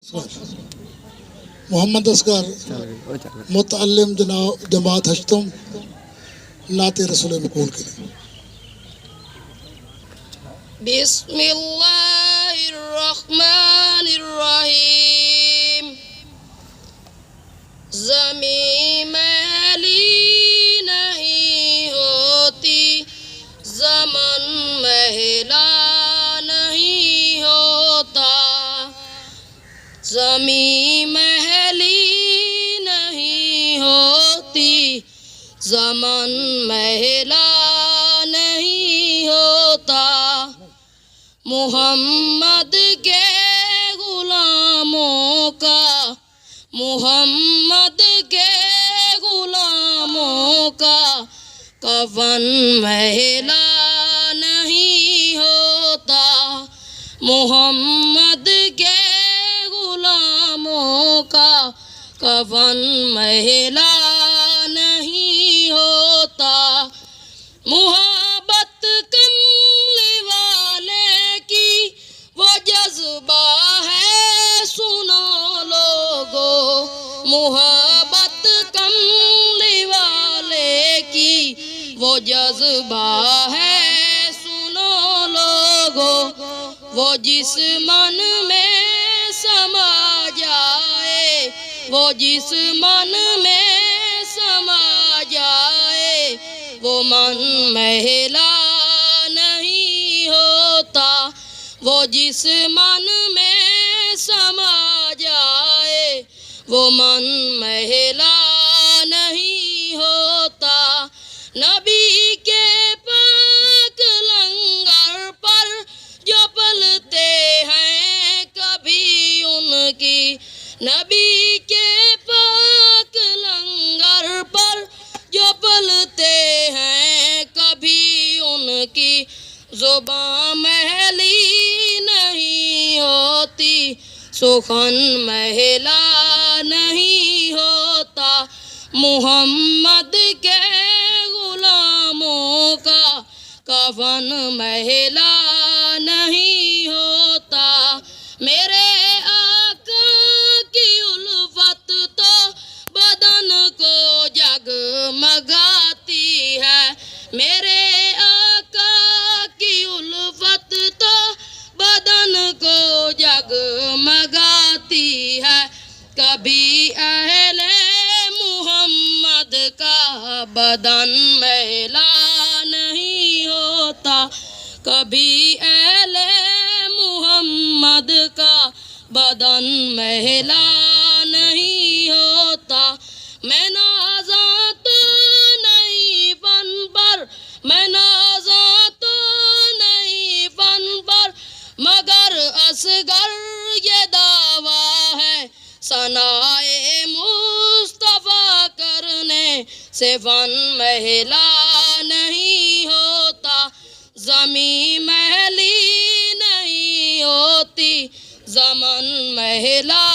محمد اصغر متعلم جماعت ہشتم نعت رسول مقبول کریں. بسم اللہ الرحمن الرحیم. زمین میلی نہیں ہوتی، زمن میلا نہیں ہوتا. زمین میلی نہیں ہوتی، زمن میلا نہیں ہوتا. محمد کے غلاموں کا، محمد کے غلاموں کا کفن میلا نہیں ہوتا. محمد کے غلاموں کا کفن میلا نہیں ہوتا. محبت کملی والے کی وہ جذبہ ہے، سنو لوگو. محبت کملی والے کی وہ جذبہ ہے، سنو لوگو. وہ جس من میں سما جائے، وہ جس من میں سما جائے، وہ من میلا نہیں ہوتا. وہ جس من میں سما جائے، وہ من میلا نہیں ہوتا. نبی کے پاک لنگر پر جو پلتے ہیں کبھی ان کی، نبی کے پاک لنگر پر جو پلتے ہیں کبھی ان کی زباں میلی نہیں ہوتی، سخن میلا نہیں ہوتا. محمد کے غلاموں کا کفن میلا نہیں ہوتا. میرے آقا کی الفت تو بدن کو جگمگاتی ہے. میرے آقا کی الفت تو بدن کو جگمگاتی ہے. کبھی اہل محمد کا بدن میلا نہیں ہوتا، کبھی اہل محمد کا بدن میلا نہیں ہوتا. میں نازاں تو نہیں فن پر، میں نازاں تو نہیں فن پر، مگر اصغر یہ دعویٰ ہے ثنائے مصطفیٰ کرنے سے فن میلا نہیں ہوتا. زمین میلی نہیں ہوتی، زمن میلا